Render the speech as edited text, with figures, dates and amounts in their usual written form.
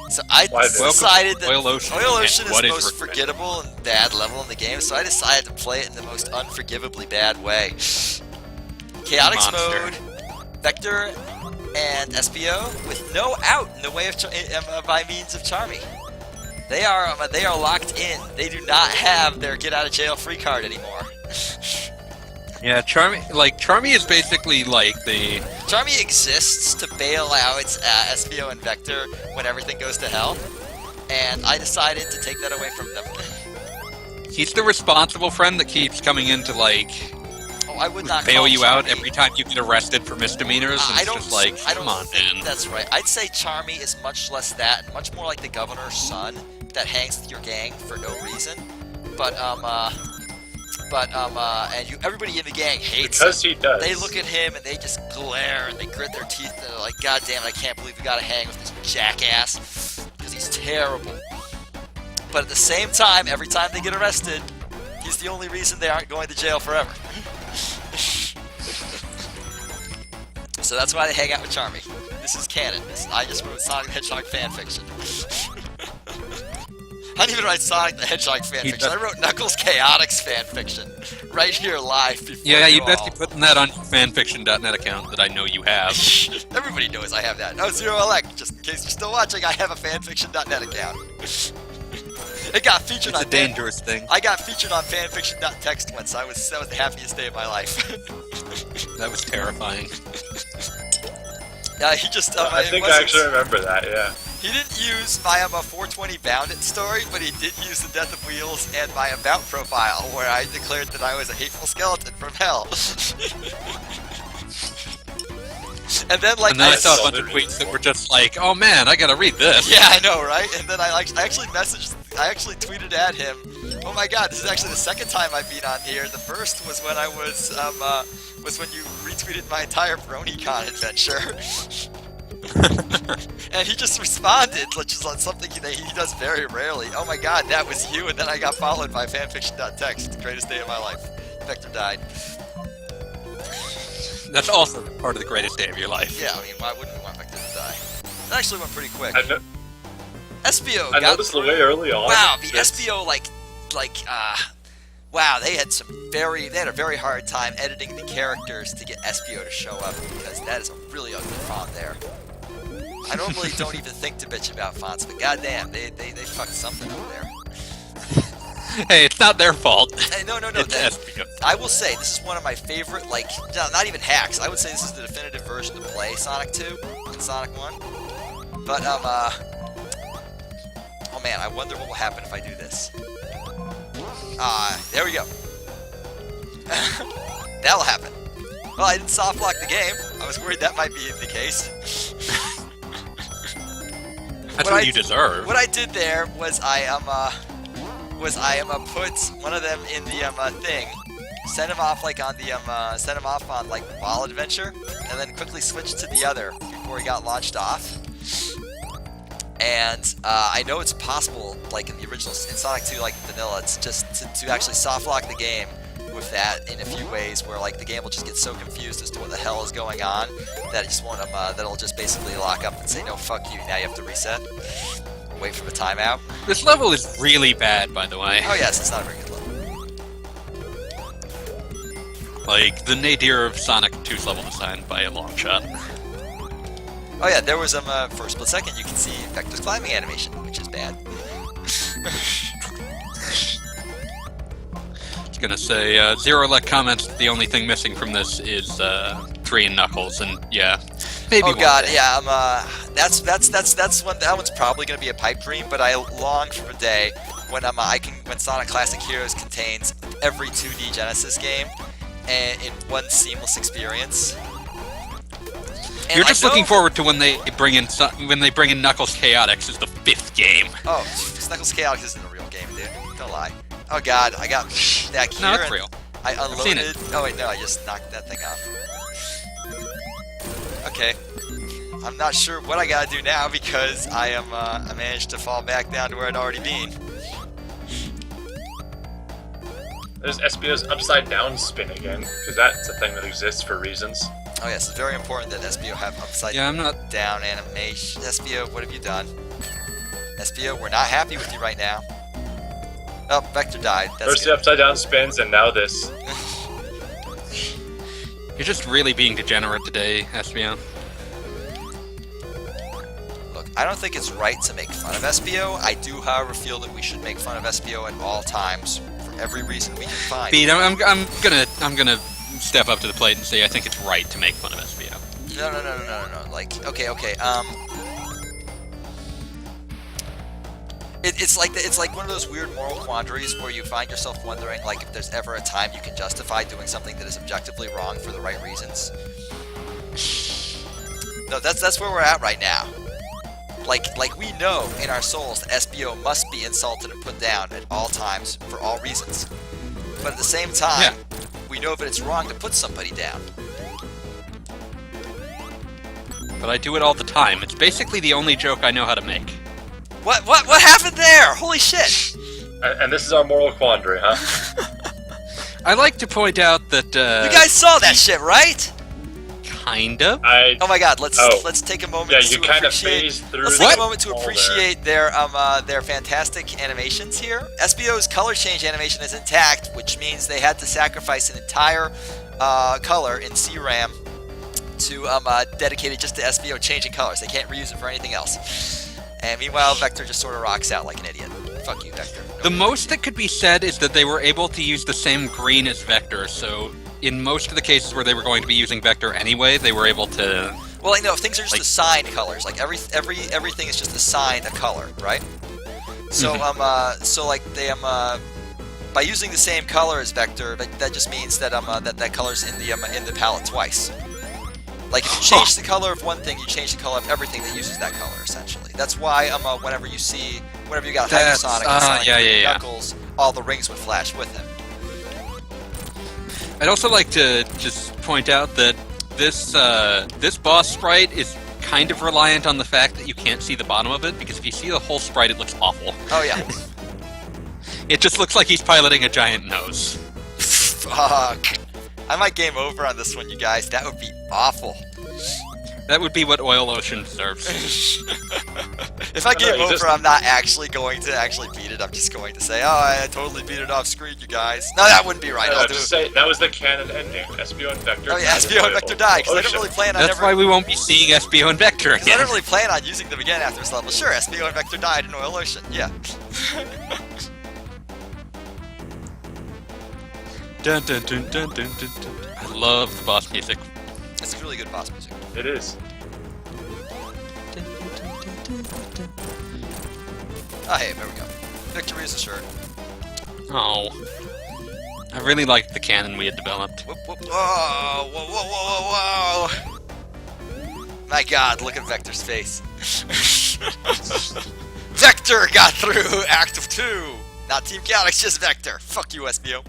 So I decided that Oil Ocean, Oil Ocean is the most forgettable and bad level in the game, so I decided to play it in the most unforgivably bad way. Chaotix mode, Vector, and SPO with no out in the way of by means of Charmy. They are locked in. They do not have their get out of jail free card anymore. Yeah, Charmy is basically like the... Charmy exists to bail out its SPO and Vector when everything goes to hell, and I decided to take that away from them. He's the responsible friend that keeps coming in to, like... Oh, I would not bail you Charmy out every time you get arrested for misdemeanors, and it's just like, come on, man. That's right. I'd say Charmy is much less that, and much more like the governor's son that hangs with your gang for no reason. But, and everybody in the gang hates because him. He does. They look at him and they just glare and they grit their teeth and they're like, God damn it, I can't believe we gotta hang with this jackass because he's terrible. But at the same time, every time they get arrested, he's the only reason they aren't going to jail forever. So that's why they hang out with Charmy. This is canon. I just wrote Sonic the Hedgehog fanfiction. I didn't even write Sonic the Hedgehog fanfiction. I wrote Knuckles Chaotix fanfiction. Right here live before you best be putting that on your fanfiction.net account that I know you have. Everybody knows I have that. Oh, Zero Elect, just in case you're still watching, I have a fanfiction.net account. It got featured on... It's a dangerous thing. I got featured on fanfiction.text once. That was the happiest day of my life. That was terrifying. He just... I think I actually remember that, yeah. He didn't use my 420 Boundit story, but he did use the Death of Wheels and my About profile, where I declared that I was a hateful skeleton from hell. And then, like, I saw a bunch of tweets that were just like, "Oh man, I gotta read this." Yeah, I know, right? And then I actually tweeted at him, "Oh my God, this is actually the second time I've been on here. The first was when I was when you retweeted my entire BronyCon adventure." And he just responded, which is something he does very rarely. "Oh my God, that was you!" And then I got followed by fanfiction.text. It's the greatest day of my life. Vector died. That's also part of the greatest day of your life. Yeah, I mean, why wouldn't we want Vector to die? It actually went pretty quick. SPO I noticed the way early on. Wow, the SPO wow, they had a very hard time editing the characters to get SPO to show up, because that is a really ugly font there. I normally don't even think to bitch about fonts, but goddamn, they fucked something over there. Hey, it's not their fault. Hey, no. I will say, this is one of my favorite, not even hacks. I would say this is the definitive version to play Sonic 2 and Sonic 1. But, oh man, I wonder what will happen if I do this. There we go. That'll happen. Well, I didn't soft lock the game. I was worried that might be the case. That's what you deserve. What I did there was I put one of them in the thing, send him off on Ball Adventure, and then quickly switched to the other before he got launched off. And I know it's possible, like in the original, in Sonic 2, like vanilla, it's just to actually soft lock the game with that in a few ways, where like the game will just get so confused as to what the hell is going on that it just won't that'll just basically lock up and say, no, fuck you, now you have to reset or wait for the timeout. This level is really bad, by the way. Oh yes, it's not a very good level. Like the nadir of Sonic 2's level design by a long shot. Oh yeah, there was for a split second you can see Vector's climbing animation, which is bad. I was gonna say, Zero Elect comments the only thing missing from this is 3 and Knuckles, and yeah, maybe. Oh god, yeah, that's one. That one's probably gonna be a pipe dream, but I long for a day when when Sonic Classic Heroes contains every 2D Genesis game and in one seamless experience. And you're just looking forward to when they bring in Knuckles Chaotix as the 5th game. Oh, Knuckles Chaotix isn't a real game, dude. Don't lie. Oh god, I got that here. No, it's real. I unloaded. I've seen it. Oh wait, no, I just knocked that thing off. Okay. I'm not sure what I gotta do now because I managed to fall back down to where I'd already been. There's SPO's upside down spin again, because that's a thing that exists for reasons. Oh yes, it's very important that SBO have upside Yeah, I'm not. down animation. SBO, what have you done? SBO, we're not happy with you right now. Oh, Vector died. That's First the good. upside down spins, and now this. You're just really being degenerate today, SBO. Look, I don't think it's right to make fun of SBO. I do, however, feel that we should make fun of SBO at all times for every reason we can find. Pete, I'm gonna step up to the plate and say I think it's right to make fun of SBO. No. Like, okay. It's like one of those weird moral quandaries where you find yourself wondering, like, if there's ever a time you can justify doing something that is objectively wrong for the right reasons. No, that's where we're at right now. Like we know in our souls that SBO must be insulted and put down at all times for all reasons. But at the same time, we know that it's wrong to put somebody down. But I do it all the time. It's basically the only joke I know how to make. What happened there? Holy shit! And this is our moral quandary, huh? I like to point out that You guys saw that shit, right? kind of. Oh my god, let's take a moment you to kind of appreciate. phased through. Let's take a moment to appreciate their fantastic animations here. SBO's color change animation is intact, which means they had to sacrifice an entire color in CRAM to dedicate it just to SBO changing colors. They can't reuse it for anything else. And meanwhile, Vector just sort of rocks out like an idiot. Fuck you, Vector. The most that could be said is that they were able to use the same green as Vector, so in most of the cases where they were going to be using Vector anyway, they were able to... Well, I know, if things are just assigned colors, like everything is just assigned a color, right? So so like they by using the same color as Vector, that just means that that color's in the palette twice. Like if you change the color of one thing, you change the color of everything that uses that color, essentially. That's why whenever you got Hypersonic and Sonic Knuckles, all the rings would flash with him. I'd also like to just point out that this boss sprite is kind of reliant on the fact that you can't see the bottom of it, because if you see the whole sprite, it looks awful. Oh yeah. It just looks like he's piloting a giant nose. Fuck. I might game over on this one, you guys. That would be awful. That would be what Oil Ocean deserves. If I game over, I'm not actually going to actually beat it. I'm just going to say, oh, I totally beat it off screen, you guys. No, that wouldn't be right. I'll just say that was the canon ending. SBO and Vector. Oh yeah, SBO and Vector die, because I don't really plan on That's why we won't be seeing SBO and Vector again. I don't really plan on using them again after this level. Sure, SBO and Vector died in Oil Ocean. Yeah. Dun, dun, dun, dun, dun, dun, dun. I love the boss music. It's really good boss music. It is. Oh, hey, there we go. Victory is assured. Oh. I really liked the canon we had developed. Whoop, whoop. Whoa, whoa, whoa, whoa, whoa, whoa. My god, look at Vector's face. Vector got through Act of 2! Not Team Galaxy, just Vector. Fuck you, SBO.